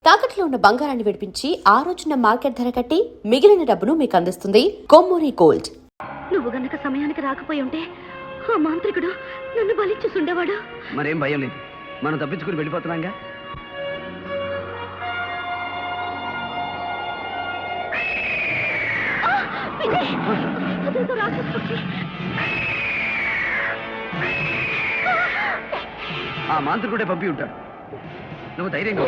తాకట్లో ఉన్న బంగారాన్ని విడిపించి ఆ రోజున మార్కెట్ ధర కట్టి మిగిలిన డబ్బును మీకు అందిస్తుంది కొమ్మూరి గోల్డ్. నువ్వు గనక సమయానికి రాకపోయి ఉంటే ఆ మాంత్రికుడు నన్ను బలిచ్చేసుండేవాడు. మరేం భయం లేదు, మనం తప్పించుకుని వెళ్ళిపోతున్నాంగా. ఆ మాంత్రికుడే పంపి ఉంటాడు. నువ్వు ధైర్యంగా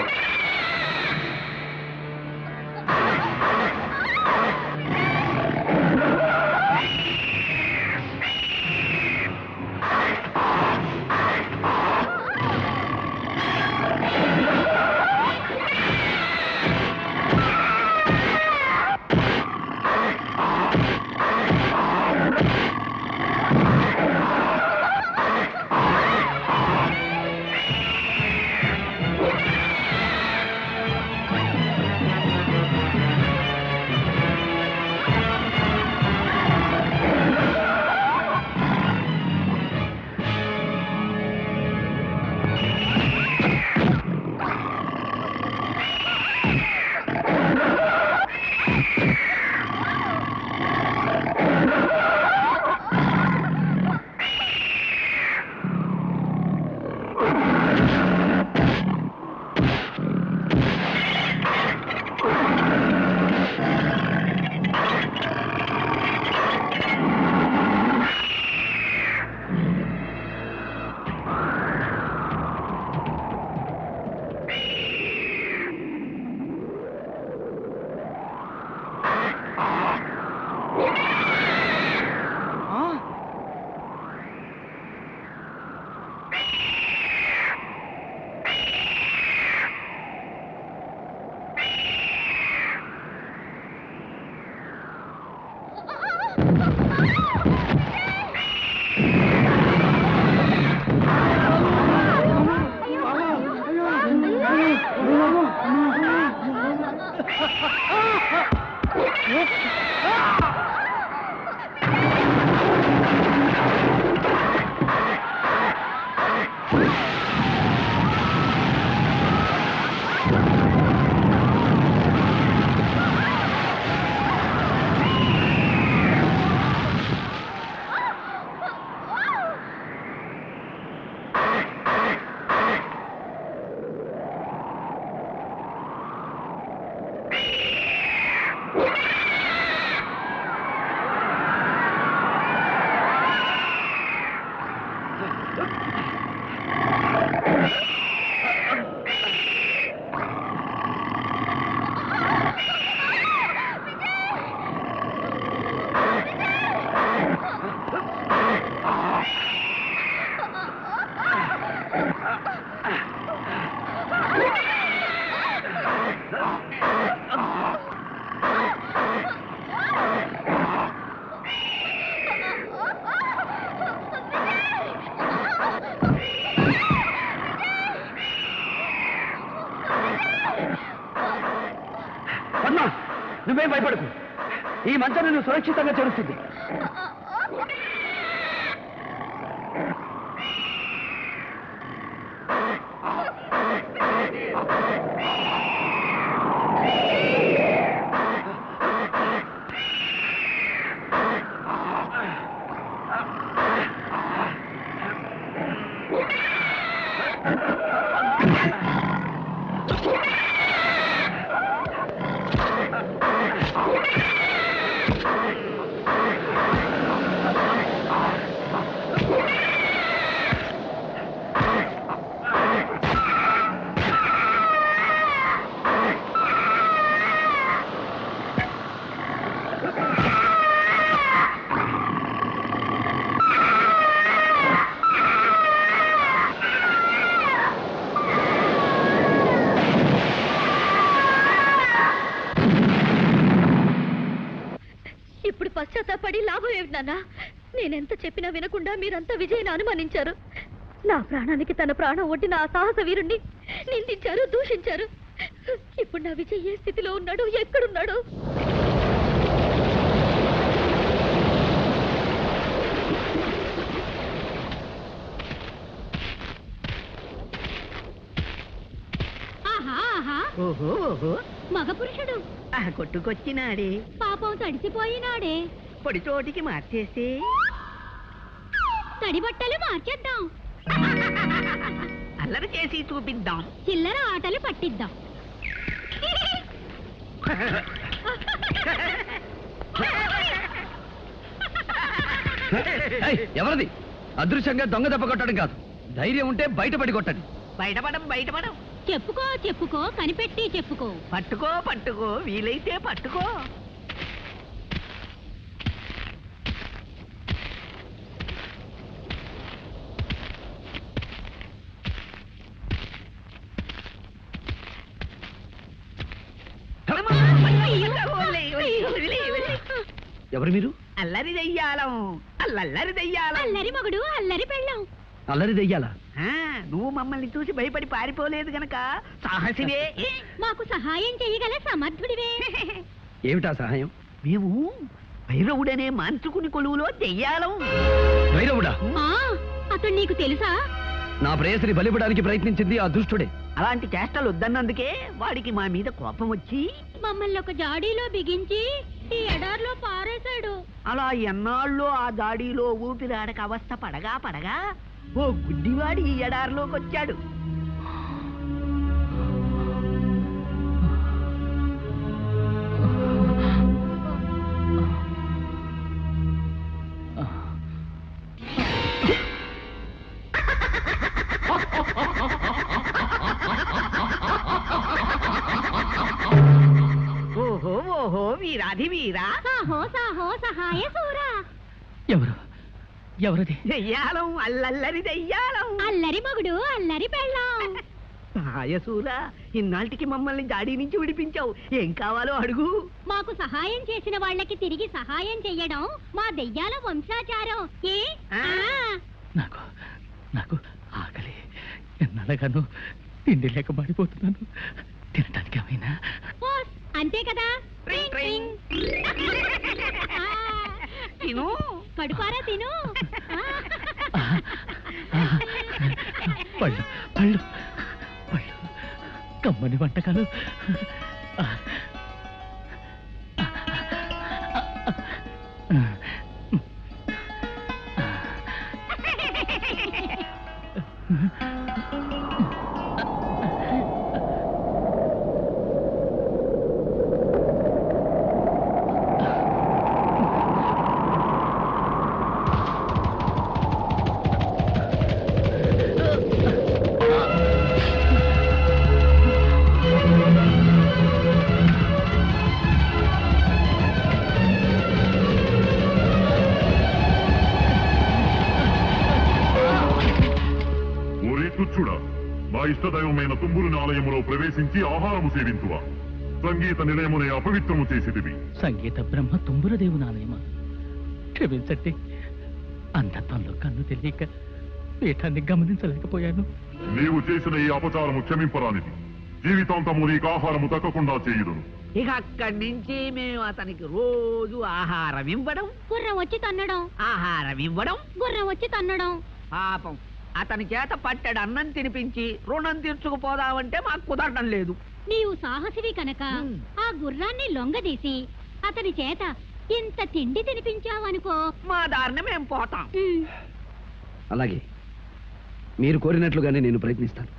నువ్వేం భయపడకు. ఈ మంచాన్ని నువ్వు సురక్షితంగా చేరుస్తుంది. పశ్చాత్తాపడి లాభం ఏమిటి నాన్న? నేనెంత చెప్పినా వినకుండా మీరంతా విజయ్ని అనుమానించారు. నా ప్రాణానికి తన ప్రాణం ఒడ్డిన ఆ సాహస వీరుణ్ణి నిందించారు, దూషించారు. ఇప్పుడు నా విజయ్ ఏ స్థితిలో ఉన్నాడు, ఎక్కడున్నాడు? ఆహా ఆహా ఓహో ఓహో మగ పురుషుడు ఆ కొట్టుకొచ్చినాడే పాపం తడిసిపోయినాడే పొడి చోటికి మార్చేస్తే తడి బట్టలు మార్చేద్దాం అల్లరి చేసి చూపిద్దాం. చిల్లర ఆటలు పట్టిద్దాం. ఎవరిది? అదృశ్యంగా దొంగ దెబ్బ కొట్టడం కాదు, ధైర్యం ఉంటే బయటపడి కొట్టండి. బయటపడం చెప్పుకో చెప్పుకో కనిపెట్టి చెప్పుకో. పట్టుకో వీలైతే పట్టుకో. ఎవరు మీరు? అల్లరి దెయ్యాలం, అల్లరి దెయ్యాలం. అల్లరి మగుడు అల్లరి పెళ్ళాం. అల్లరి దెయ్యాలా? నువ్వు మమ్మల్ని చూసి భయపడి పారిపోలేదు గనక సాహసివే. మాకు సహాయం చేయగల సమర్థుడివే. ఏమిటా సహాయం? మేము భైరవుడనే మాంత్రికుని కొలువులో దెయ్యాలం. భైరవుడా? అతడు నీకు తెలుసా? నా ప్రేయసిని బలిపడానికి ప్రయత్నించింది ఆ దుష్టుడే. అలాంటి చేష్టలు వద్దన్నందుకే వాడికి మా మీద కోపం వచ్చి మమ్మల్ని ఒక జాడీలో బిగించి ఈ ఎడార్లో పారేశాడు. అలా ఎన్నాళ్ళు ఆ దాడిలో ఊపిరాడక అవస్థ పడగా ఓ గుడ్డివాడి ఈ ఎడారిలోకి వచ్చాడు. ఓహో వీరాధి వీరా. సాహో సాహో సహాయ సూరా. ఎవరది? దెయ్యాలం, అల్లరి దెయ్యాలం. అల్లరి మగుడు అల్లరి పెళ్ళాం. సహాయసూరా, ఇన్నాళ్ళకి మమ్మల్ని దాడి నుంచి విడిపించావు. ఏం కావాలో అడుగు. మాకు సహాయం చేసిన వాళ్ళకి తిరిగి సహాయం చెయ్యడం మా దెయ్యాల వంశాచారం. ఏ నాకు ఆకలి, ఎన్నడగాను తిండి లేక పడిపోతున్నాను. తినటానికి ఏమైనా? అంతే కదా. ట్రింగ్ ట్రింగ్. తిను, కడుపారా తిను. పళ్ళు పళ్ళు పళ్ళు, కమ్మని వంటకాలు. తుచ్చుడా, మా ఇష్టదైవమైన తుంబురుని ఆలయములో ప్రవేశించి ఆహారము సేవింతువా? సంగీత నిలయమునే అపవిత్రము చేసిదివి. సంగీత బ్రహ్మ తుంబురదేవుని ఆలయమా? క్షమించండి, అంధత్వంలో కన్ను తెలియక పీఠాన్ని గమనించలేకపోయాను. నీవు చేసిన ఈ అపచారము క్షమింపరానిది. జీవితాంతము నీకు ఆహారము తక్కకుండా చేయుదును. ఇక అక్కడి నుంచి మేము అతనికి రోజు ఆహారం ఇవ్వడం, గుర్రం వచ్చి తన్నడం, ఆహారం ఇవ్వడం, గుర్రం వచ్చి తన్నడం. పాపం అతని చేత పట్టెడు అన్నం తినిపించి రుణం తీర్చుకుపోదామంటే మాకు కుదరడం లేదు. నీవు సాహసివి కనుక ఆ గుర్రాన్ని లొంగదీసి అతని చేత ఇంత తిండి తినిపించావనుకో, మా దారిని మేము పోతాం. అలాగే, మీరు కోరినట్లుగానే నేను ప్రయత్నిస్తాను.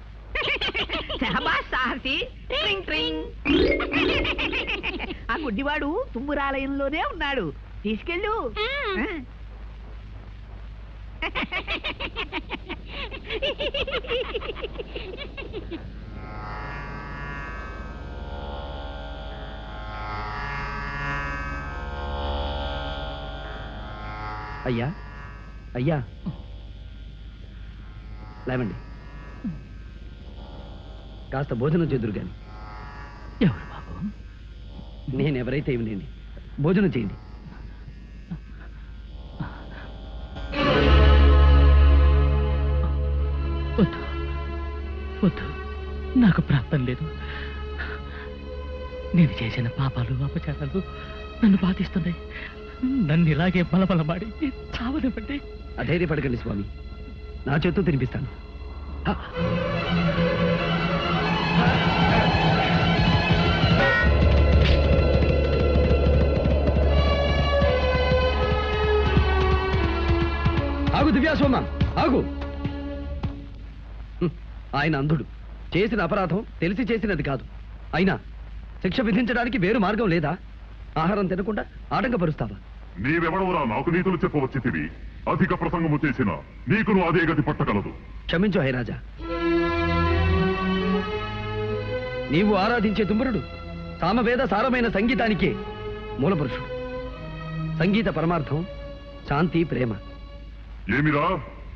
శహబాష్ సాహసి. ట్రింగ్ ట్రింగ్. ఆ గుడ్డివాడు తుమ్మురాలయంలోనే ఉన్నాడు, తీసుకెళ్ళు. అయ్యా అయ్యా, లేవండి, కాస్త భోజనం చేదురు గాని. ఎవరు బాబు? నేనెవరైతే ఏమిటండి, భోజనం చేయండి. వద్దు వద్దు, నాకు ప్రాప్తం లేదు. నేను చేసిన పాపాలు అపచారాలు నన్ను బాధిస్తున్నాయి. నన్ను ఇలాగే బలబలమాడి చావనివ్వండి. అధైర్యపడకండి స్వామి, నా చేత్తో తినిపిస్తాను. అయ్యా సోమ ఆగు. ఆయన అంధుడు, చేసిన అపరాధం తెలిసి చేసినది కాదు. అయినా శిక్ష విధించడానికి వేరు మార్గం లేదా? ఆహారం తినకుండా ఆటంకపరుస్తావా? నీవెవడవురా నాకు నీతులు చెప్పవచ్చితివి? అధిక ప్రసంగము చేసిన నీకును అదే గతి పట్టగలదు. క్షమించు హైరాజా. నీవు ఆరాధించే తుమ్మురుడు సామవేద సారమైన సంగీతానికే మూలపురుషుడు. సంగీత పరమార్థం శాంతి, ప్రేమ. ఏమిరా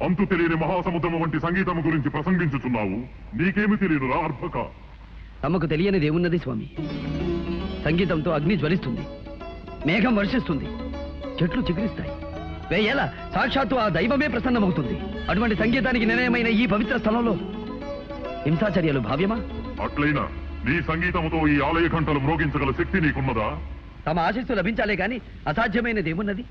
అంతు తెలియని మహాసముద్రము వంటి సంగీతము గురించి ప్రసంగించుచున్నావు? నీకేమి తెలియనురా అర్భక? తమకు తెలియనిది ఏమున్నది స్వామి? సంగీతంతో అగ్ని జ్వలిస్తుంది, మేఘం వర్షిస్తుంది, చెట్లు చిగురిస్తాయి, వేయేల సాక్షాత్తు ఆ దైవమే ప్రసన్నమవుతుంది. అటువంటి సంగీతానికి నిలయమైన ఈ పవిత్ర స్థలంలో హింసాచర్యలు భావ్యమా? అట్లయినా నీ సంగీతముతో ఈ ఆలయ ఘంటలు మ్రోగించగల శక్తి నీకున్నదా? తమ ఆశీస్సు లభించాలే గాని అసాధ్యమైనది ఏమున్నది?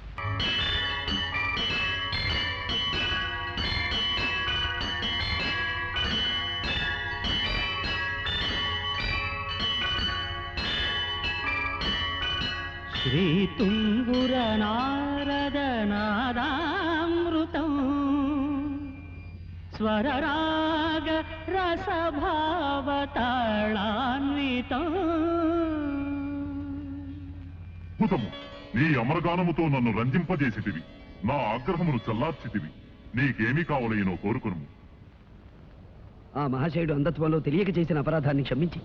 శ్రీతుంగుర నారద నాదామృతం స్వరరాగ రసభావతాళాన్వితం. అద్భుతము! నీ అమరగానముతో నన్ను రంజింపజేసితివి, నా ఆగ్రహమును చల్లార్చితివి. నీకేమి కావలయనో కోరుకును. ఆ మహాశయుడు అంధత్వంలో తెలియక చేసిన అపరాధాన్ని క్షమించి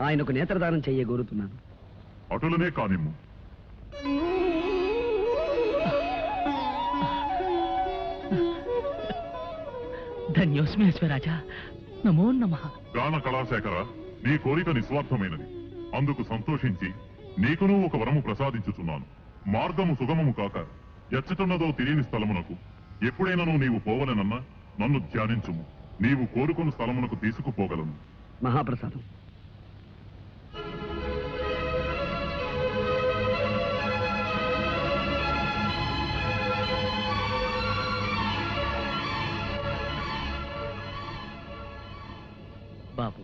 ఆయనకు నేత్రదానం చేయగోరుతున్నాను. అటులనే కానిమ్ము. ధన్యోస్మి అశ్వరాజా, నమో నమః. గాన కళాశేఖర, నీ కోరిక నిస్వార్థమైనది. అందుకు సంతోషించి నీకును ఒక వరము ప్రసాదించుచున్నాను. మార్గము సుగమము కాక ఎచ్చటున్నదో తెలియని స్థలమునకు ఎప్పుడైనా నీవు పోవలెనన్నా నన్ను ధ్యానించుము. నీవు కోరుకున్న స్థలమునకు తీసుకుపోగలను. మహాప్రసాదం. బాబు,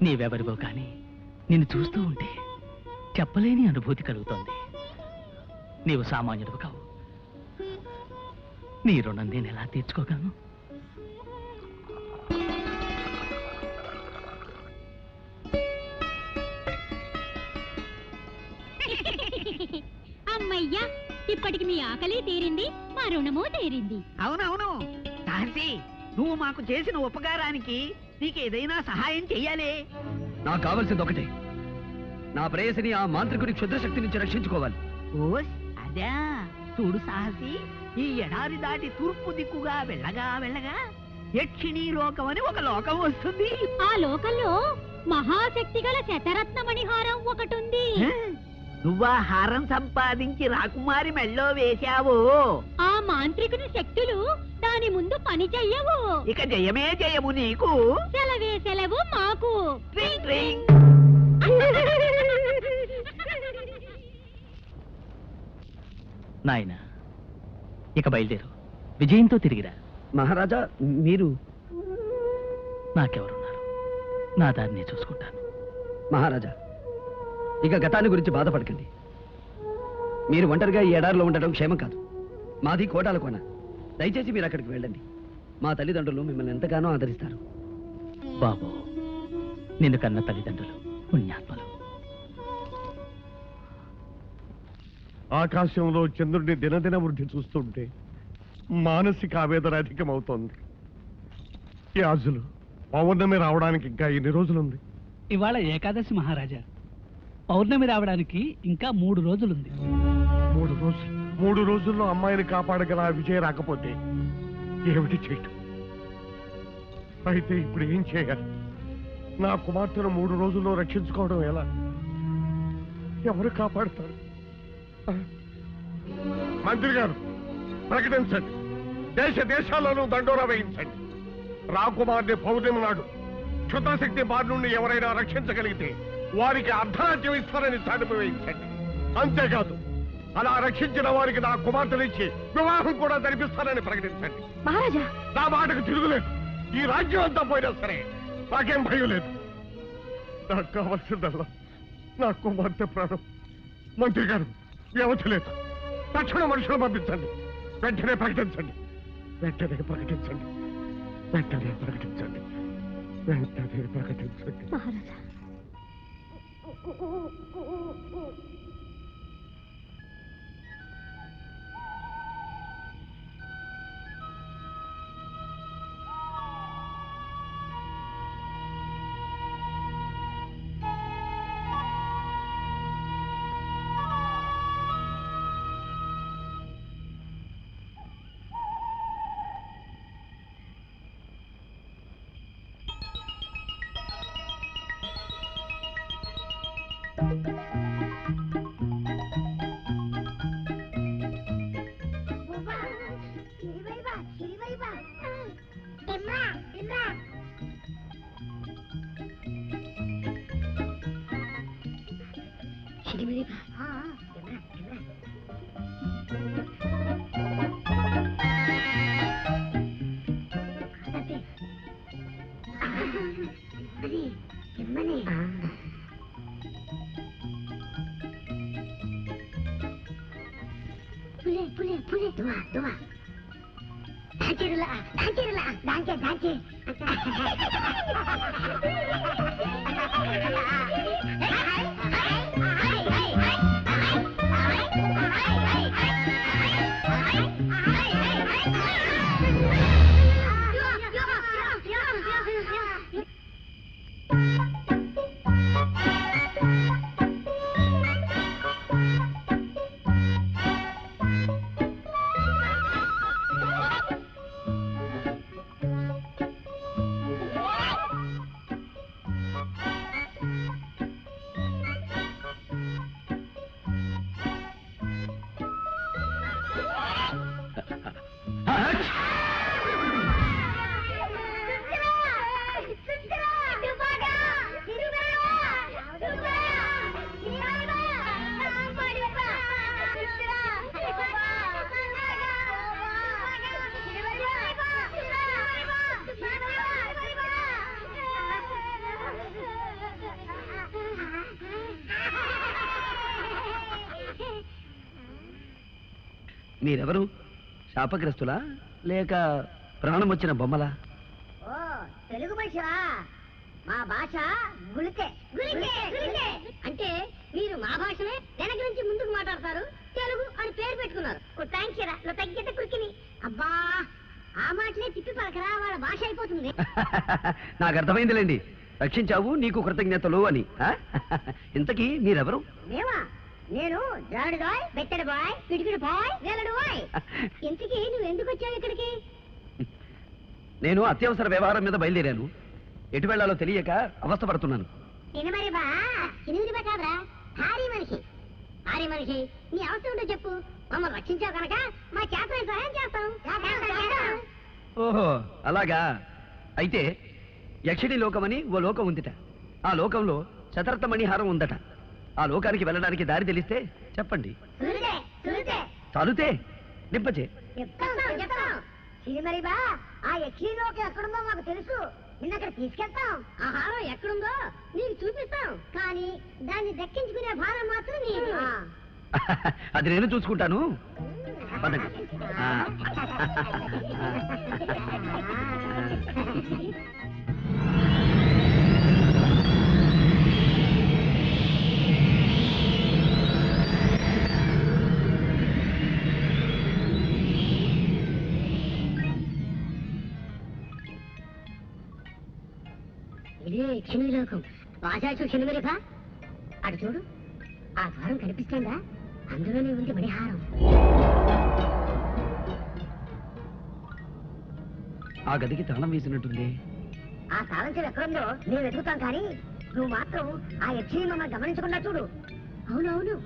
నీవెవరివో కానీ నిన్ను చూస్తూ ఉంటే చెప్పలేని అనుభూతి కలుగుతోంది. నీవు సామాన్యుడు కావు. నీ రుణం నేను ఎలా తీర్చుకోగలను? అమ్మయ్యా, ఇప్పటికి మీ ఆకలి తీరింది, మా రుణము తీరింది. అవునవును సాహసి, నువ్వు మాకు చేసిన ఉపకారానికి నీకేదైనా సహాయం చెయ్యాలి. నాకు కావలసింది ఒకటే, నా ప్రేయసిని ఆ మాంత్రికుడి క్షుద్రశక్తి నుంచి రక్షించుకోవాలి. ఓస్ అదా. చూడు సాహసి, ఈ ఎడారి దాటి తూర్పు దిక్కుగా వెళ్ళగా వెళ్ళగా యక్షిణీ లోకం అని ఒక లోకం వస్తుంది. ఆ లోకంలో మహాశక్తి గల శతరత్నమణిహారం ఒకటుంది. నువ్వా హారం సంపాదించి రాకుమారి మెళ్ళో వేశావు. ఆ మాంత్రికుని శక్తులు దాని ముందు పని చెయ్యవు. ఇక జయమే జయము నీకు. సెలవే సెలవు మాకు. ట్రింగ్ ట్రింగ్. నాయనా, ఇక బయలుదేరు. విజయంతో తిరిగిరా. మహారాజా, మీరు? నాకెవరున్నారు? నా దారిని చూసుకుంటాను. మహారాజా, ఇక గతాన్ని గురించి బాధపడకండి. మీరు ఒంటరిగా ఈ ఎడారిలో ఉండటం క్షేమం కాదు. మాది కోటాల కోన. దయచేసి మీరు అక్కడికి వెళ్ళండి. మా తల్లిదండ్రులు మిమ్మల్ని ఎంతగానో ఆదరిస్తారు. బాబు, నిన్ను కన్న తల్లిదండ్రులు పుణ్యాత్మలు. ఆకాశంలో చంద్రుడిని దినదిన వృద్ధి చూస్తుంటే మానసిక ఆవేదన అధికమవుతోంది. ఈ ఆజులు పౌర్ణమి రావడానికి ఇంకా ఎన్ని రోజులుంది? ఇవాళ ఏకాదశి మహారాజా. పౌర్ణమి రావడానికి ఇంకా 3 రోజులుంది. 3 రోజులు. 3 రోజుల్లో అమ్మాయిని కాపాడగల ఆ విజయ రాకపోతే ఏమిటి చేయటం? అయితే ఇప్పుడు ఏం చేయాలి? నా కుమార్తెను 3 రోజుల్లో రక్షించుకోవడం ఎలా? ఎవరు కాపాడుతారు? మంత్రి గారు ప్రకటించండి. దేశ దేశాల్లోనూ దండోరా వేయించండి. రాకుమార్ని పౌర్ణమి నాడు క్షుద్రశక్తి బారి నుండి ఎవరైనా రక్షించగలిగితే వారికి అర్ధరాజ్యం ఇస్తారని చాటింపు వేయించండి. అంతేకాదు, అలా రక్షించిన వారికి నా కుమార్తెనిచ్చి వివాహం కూడా జరిపిస్తారని ప్రకటించండి. మహారాజా, నా మాటకు తిరుగులేదు. ఈ రాజ్యం అంతా పోయినా సరే నాకేం భయం లేదు. నాకు కావాల్సిందల్లా నా కుమార్తె ప్రాణం. మంత్రి గారు వ్యవధి లేదు. తక్షణ మనుషులు పంపించండి. వెంటనే ప్రకటించండి. వెంటనే ప్రకటించండి. వెంటనే ప్రకటించండి. వెంటనే ప్రకటించండి. మహారాజా మీరెవరు? శాపగ్రస్తులా లేక ప్రాణం వచ్చిన బొమ్మలా? ఓ తెలుగు భాషవా? మా భాష గుళికే గుళికే గుళికే అంటే మీరు మా భాషనే వెనక నుంచి ముందుకు మాట్లాడతారు, తెలుగు అని పేరు పెట్టుకున్నారు. థ్యాంక్స్రా నువ్వు తగ్గితే కురికిని. అబ్బా ఆ మాటలే తిప్పి పలకరా, వాళ్ళ భాష అయిపోతుంది. నాకు అర్థమైందిలేండి, రక్షించావు నీకు కృతజ్ఞతలు అని. ఇంతకీ మీరెవరు? మేమా? నేను జాడు బాయ్, బెత్తడి బాయ్, పిడికిడి బాయ్, వేలడు బాయ్. ఇంతకీ నువ్వు ఎందుకు వచ్చావు ఇక్కడికి? నేను అత్యవసర వ్యవహారం మీద బయలుదేరాను. ఎటు వెళ్లాలో తెలియక అవస్థపడుతున్నాను. సినిమరి బా సినిమరి బా కాదురా, భారీ మనిషి. భారీ మనిషి నీ అవసరం ఉంటే చెప్పు, మమ్మల్ని రక్షించావు కనుక మా చేతనే సహాయం చేస్తాం. ఓహో అలాగా. అయితే యక్షిణి లోకమని ఓ లోకం ఉందిట. ఆ లోకంలో శతరథ మణిహారం ఉందట. ఆ లోకానికి వెళ్ళడానికి దారి తెలిస్తే చెప్పండి. సులుదే సులుదే చాలుతే నింపచే. చెప్తాం చెప్తాం. సినిమరి బా ఆ యక్షిణి లోకం ఎక్కడుందో మాకు తెలుసు, నిన్న అక్కడ తీసుకెళ్తాం. ఆ హారం ఎక్కడుందో నీకు చూపిస్తాం, కానీ దాన్ని దక్కించుకునే భారం మాత్రం నీది. అది నేను చూసుకుంటాను. పదండి. ఇదే క్షణిలోకం. వాసాచు క్షణిమరిపా అటు చూడు, ఆ ద్వారం కనిపిస్తుందా? అందులోనే ఉంది మణిహారం. ఆ గదికి తాళం వేసినట్టుంది. ఆ తాళం చెవి ఎక్కడుందో మేము వెతుకుతాం, కానీ నువ్వు మాత్రం ఆ యక్షిని మమ్మల్ని గమనించకుండా చూడు. అవునవును.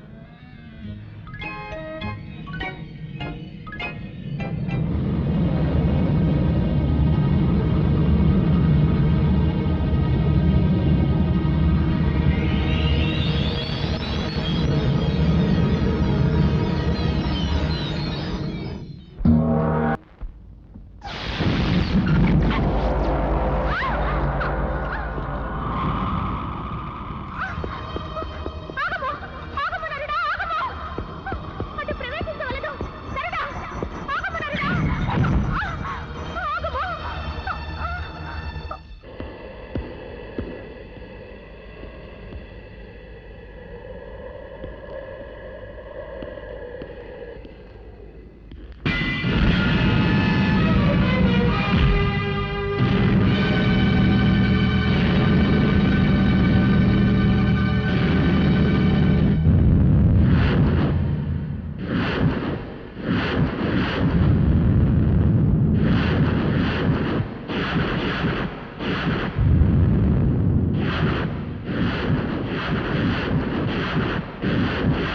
ఆ